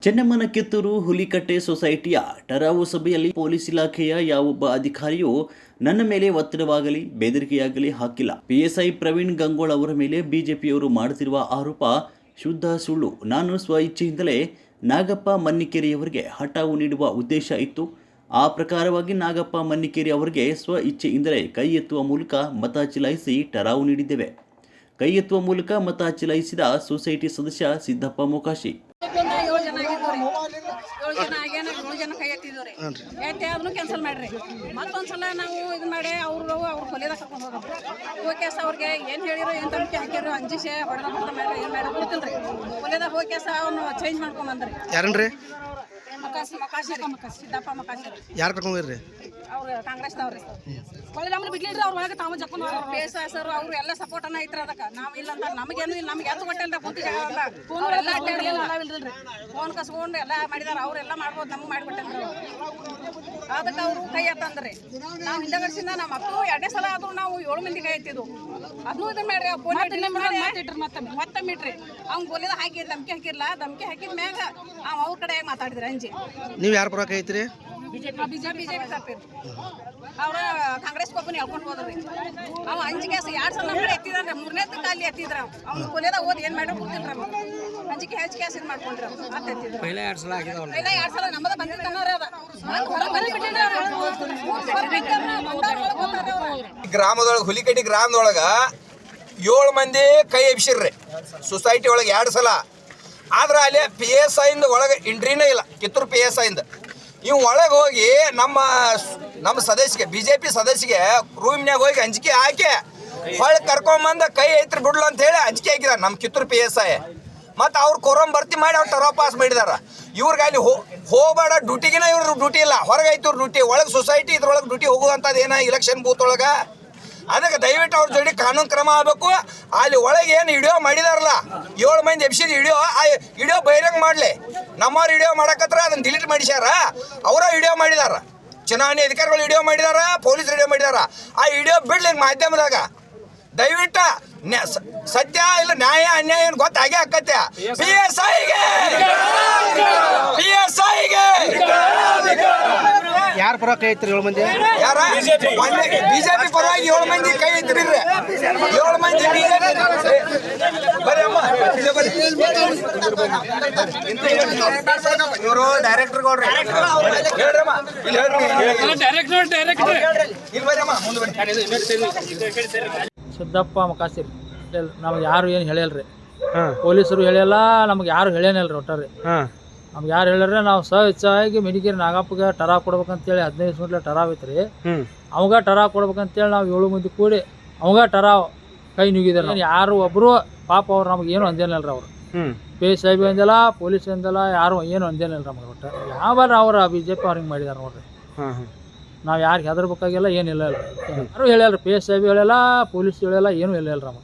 ಚೆನ್ನಮ್ಮನ ಕಿತ್ತೂರು ಹುಲಿಕಟ್ಟೆ ಸೊಸೈಟಿಯ ಟರಾವು ಸಭೆಯಲ್ಲಿ ಪೊಲೀಸ್ ಇಲಾಖೆಯ ಯಾವೊಬ್ಬ ಅಧಿಕಾರಿಯೂ ನನ್ನ ಮೇಲೆ ಒತ್ತಡವಾಗಲಿ ಬೆದರಿಕೆಯಾಗಲಿ ಹಾಕಿಲ್ಲ. ಪಿಎಸ್ಐ ಪ್ರವೀಣ್ ಗಂಗೋಳ್ ಅವರ ಮೇಲೆ ಬಿಜೆಪಿಯವರು ಮಾಡುತ್ತಿರುವ ಆರೋಪ ಶುದ್ಧ ಸುಳ್ಳು. ನಾನು ಸ್ವ ಇಚ್ಛೆಯಿಂದಲೇ ನಾಗಪ್ಪ ಮನ್ನಿಕೇರಿಯವರಿಗೆ ಹಠಾವು ನೀಡುವ ಉದ್ದೇಶ ಇತ್ತು. ಆ ಪ್ರಕಾರವಾಗಿ ನಾಗಪ್ಪ ಮನ್ನಿಕೇರಿ ಅವರಿಗೆ ಸ್ವ ಇಚ್ಛೆಯಿಂದಲೇ ಕೈ ಎತ್ತುವ ಮೂಲಕ ಮತ ಚಲಾಯಿಸಿ ಟರಾವು ನೀಡಿದ್ದೇವೆ. ಕೈ ಎತ್ತುವ ಮೂಲಕ ಮತ ಚಲಾಯಿಸಿದ ಸೊಸೈಟಿ ಸದಸ್ಯ ಸಿದ್ದಪ್ಪ ಮೊಕಾಶಿ. 7 ಜನ ಆಗ್ಯಾನ 7 ಜನ ಕೈ ಎತ್ತಿದವ್ರಿ ಅದನ್ನು ಕ್ಯಾನ್ಸಲ್ ಮಾಡ್ರಿ. ಮತ್ತೊಂದ್ಸಲ ನಾವು ಇದು ಮಾಡಿ ಅವ್ರು ಕೊಲೆದಾಗ ಕರ್ಕೊಂಡು ಹೋಗ್ಯಾಸ ಅವ್ರಿಗೆ ಏನು ಹೇಳಿರೋ ಏನು ತಮ್ಮಿಕೆ ಹಾಕ್ಯಾರೋ ಅಂಜಿಸೆ ಹೊಡೆದ ಮಾಡ್ರಿ ಏನು ಮಾಡಿ ಗೊತ್ತಿಲ್ರಿ. ಕೊಲೆದಾಗ ಹೋಗ್ಯಾಸ ಅವನು ಚೇಂಜ್ ಮಾಡ್ಕೊಂಡ್ ಬಂದ್ರಿ. ಯಾರನ್ರಿ? ಸಿದ್ದಪ್ಪ ಮೊಕಾಶಿ ಯಾರು ಕರ್ಕೊಂಡ್ರಿ? ಅವ್ರು ಕಾಂಗ್ರೆಸ್ದವ್ರಿ. ಕೊಲೆ ನಮ್ಗೆ ಬಿಡ್ಲಿಲ್ರಿ. ಅವ್ರ ಒಳಗೆ ತಾವು ಜಕ್ಕೊಂಡು ಬೇಸ ಸರ್ ಅವ್ರು ಎಲ್ಲ ಸಪೋರ್ಟ್ ಅನ್ನ ಐತ್ರಿ. ಅದಕ್ಕೆ ನಾವು ಇಲ್ಲ ಅಂತ ನಮಗೇನು ಇಲ್ಲ. ನಮ್ಗೆ ಎತ್ತು ಕೊಟ್ಟಲ್ಲ ಕುಂತಿ ಜಾಗ ಅವರೆಲ್ಲ ಅಡ್ಡಾಡಿಲ್ರಿ. ಫೋನ್ ಕಸ್ಕೊಂಡು ಎಲ್ಲ ಮಾಡಿದಾರ. ಅವ್ರೆಲ್ಲ ಮಾಡ್ಬೋದು, ನಮ್ಗೆ ಮಾಡಿಬಿಟ್ಟಲ್ರಿ. ಅದಕ್ಕೆ ಅವರು ಕೈ ಎತ್ತಂದ್ರಿ. ನಾವು ಹಿಂದಗಡಿಸಿಂದ ನಮ್ಮ ಮಕ್ಕಳು 2ನೇ ಸಲ ಆದ್ರೂ ನಾವು 7 ಮಂದಿ ಕೈ ಎತ್ತಿದ್ವು. ಅದನ್ನೂ ಇದನ್ನ ಮಾಡ್ರಿ. ಮತ್ತೊಮ್ಮಿಟ್ರಿ ಅವ್ನು ಗೋಲಿದ ಹಾಕಿ ಧಮ್ಕಿ ಹಾಕಿರ್ಲ. ಧಮ್ಕಿ ಹಾಕಿದ ಮ್ಯಾಗ ಅವ್ರ ಕಡೆ ಮಾತಾಡಿದ್ರಿ ಅಂಜಿ. ನೀವು ಯಾರ ಪರ ಕೈ ಐತ್ರಿ? ಬಿಜೆಪಿ ತಪ್ಪಿರಿ. ಅವ್ರ ಕಾಂಗ್ರೆಸ್ ಒಬ್ಬನ ಹೇಳ್ಕೊಂಡು ಹೋದ್ರಿ. ಅವ್ ಅಂಜಿಕೆ 2 ಸಲ ನಮ್ಮ ಕಡೆ ಎತ್ತಿದ್ರಿ. 3ನೇ ಕಾಲಿ ಎತ್ತಿದ್ರ. ಅವ್ನು ಕೊಲೆದಾಗ ಓದಿ ಏನ್ ಮಾಡ್ರಿ ಗೊತ್ತಿಲ್ರಿ. ಅಂಜಿಕೆ ಹೆಚ್ಚಿಗೆ ಇದು ಮಾಡ್ಕೊಂಡ್ರಿ. ಮತ್ತೆ ಎತ್ತಿದ್ರು. ಪೈಲ 2 ಸಲ ನಮ್ಮದ ಬಂದಿದ್ದನ್ನೋರಿ. ಅದ ಹೊರಗೆ ಬಂದ್ಬಿಟ್ಟಿದ್ರಿ. ಗ್ರಾಮದೊಳಗೆ ಹುಲಿಕಟ್ಟಿ ಗ್ರಾಮದೊಳಗ 7 ಮಂದಿ ಕೈ ಎಬ್ಸಿರ್ರಿ. ಸೊಸೈಟಿ ಒಳಗೆ 2 ಸಲ. ಆದ್ರೆ ಅಲ್ಲಿ PSI ಇಂದ ಒಳಗೆ ಎಂಟ್ರಿನೇ ಇಲ್ಲ. ಕಿತ್ತೂರು PSI ಇಂದ ಇವ್ ಒಳಗೆ ಹೋಗಿ ನಮ್ಮ ಸದಸ್ಯಗೆ BJP ಸದಸ್ಯಗೆ ರೂಮ್ನ್ಯಾಗ ಹೋಗಿ ಅಂಜಿಕೆ ಹಾಕಿ ಹೊಳಗೆ ಕರ್ಕೊಂಬಂದ ಕೈ ಐತ್ರಿ ಬಿಡ್ಲು ಅಂತ ಹೇಳಿ ಅಂಜಿಕೆ ಹಾಕಿದಾರೆ ನಮ್ಮ ಕಿತ್ತೂರು PSI. ಮತ್ತು ಅವ್ರು ಕೊರಂ ಭರ್ತಿ ಮಾಡಿ ಅವ್ರು ಟರಾ ಪಾಸ್ ಮಾಡಿದಾರ. ಇವ್ರಿಗೆ ಅಲ್ಲಿ ಹೋಗಬೇಡ ಡ್ಯೂಟಿಗಿನ ಇವ್ರ ಡ್ಯೂಟಿ ಇಲ್ಲ, ಹೊರಗೆ ಐತಿ ಇವ್ರ ಡ್ಯೂಟಿ. ಒಳಗೆ ಸೊಸೈಟಿ ಇದ್ರೊಳಗೆ ಡ್ಯೂಟಿ ಹೋಗುವಂಥದ್ದು ಏನೋ ಇಲೆಕ್ಷನ್ ಬೂತ್ ಒಳಗೆ. ಅದಕ್ಕೆ ದಯವಿಟ್ಟು ಅವ್ರ ಜೋಡಿ ಕಾನೂನು ಕ್ರಮ ಆಗಬೇಕು. ಅಲ್ಲಿ ಒಳಗೆ ಏನು ವಿಡಿಯೋ ಮಾಡಿದಾರಲ್ಲ 7 ಮಂದಿ ಎಬ್ಸಿದ ವಿಡಿಯೋ, ಆ ವಿಡಿಯೋ ಬಹಿರಂಗ ಮಾಡಲಿ. ನಮ್ಮವ್ರು ವಿಡಿಯೋ ಮಾಡಕತ್ರ ಅದನ್ನು ಡಿಲೀಟ್ ಮಾಡಿಸ್ಯಾರ. ಅವರ ವಿಡಿಯೋ ಮಾಡಿದಾರ. ಚುನಾವಣೆ ಅಧಿಕಾರಿಗಳು ವಿಡಿಯೋ ಮಾಡಿದಾರ, ಪೊಲೀಸ್ ವಿಡಿಯೋ ಮಾಡಿದಾರ. ಆ ವಿಡಿಯೋ ಬಿಡ್ಲಿ ಮಾಧ್ಯಮದಾಗ. ದಯವಿಟ್ಟು ಸತ್ಯ ಇಲ್ಲ ನ್ಯಾಯ ಅನ್ಯಾಯ ಏನು ಗೊತ್ತಾಗೇ ಆಕತ್ತೆ. PSIಗೆ ಯಾರ ಪರ ಕೈ ಐತ್ರಿ? 7 ಮಂದಿ ಯಾರ? ಬಿಜೆಪಿ ಪರವಾಗಿ 7 ಮಂದಿ ಕೈ ಐತ್ರಿ. 7 ಮಂದಿ ಇವರು ಡೈರೆಕ್ಟರ್ ಗೌಡ್ರಿ. ಸಿದ್ದಪ್ಪ ಮೊಕಾಶಿ ನಮ್ಗೆ ಯಾರು ಏನು ಹೇಳಿಲ್ರಿ. ಪೊಲೀಸರು ಹೇಳಿಲ್ಲ, ನಮ್ಗೆ ಯಾರು ಹೇಳ್ಯಾನಿಲ್ರಿ. ಒಟ್ಟಾರೆ ನಮ್ಗೆ ಯಾರು ಹೇಳ್ಯಾರ ನಾವು ಇಚ್ಛಾಗಿ ಮೆಡಿಕೇರಿ ನಾಗಪ್ಪಗೆ ಟರಾ ಕೊಡ್ಬೇಕಂತೇಳಿ 15 ದಿವ್ಸಲೆ ಟರಾವ್ ಐತ್ರಿ. ಅವಾಗ ಟರಾ ಕೊಡ್ಬೇಕಂತೇಳಿ ನಾವು 7 ಮಂದಿ ಕೂಡಿ ಅವಾಗ ಟರಾವ್ ಕೈ ನುಗ್ಗಿದಾರೆ. ಯಾರು ಒಬ್ಬರು ಪಾಪ ಅವ್ರು ನಮ್ಗೆ ಏನು ಅಂದೇನಿಲ್ರಿ. ಅವ್ರು PSI ಅಂದಿಲ್ಲ, ಪೊಲೀಸ್ ಅಂದಿಲ್ಲ, ಯಾರು ಏನು ಅಂದೇನಿಲ್ಲ ನಮ್ಗೆ. ಒಟ್ಟು ಯಾವಾಗ ಅವ್ರ BJP ಅವ್ರು ಹಿಂಗೆ ಮಾಡಿದಾರೆ ನೋಡ್ರಿ. ನಾವು ಯಾರಿಗೆ ಹೆದರ್ಬೇಕಾಗಿಲ್ಲ, ಏನಿಲ್ಲ ಯಾರು ಹೇಳ್ಯಾರ. PSI ಹೇಳಿಲ್ಲ, ಪೊಲೀಸ್ ಹೇಳಿಲ್ಲ, ಏನೂ ಹೇಳಿಲ್ಲ ನಮಗೆ.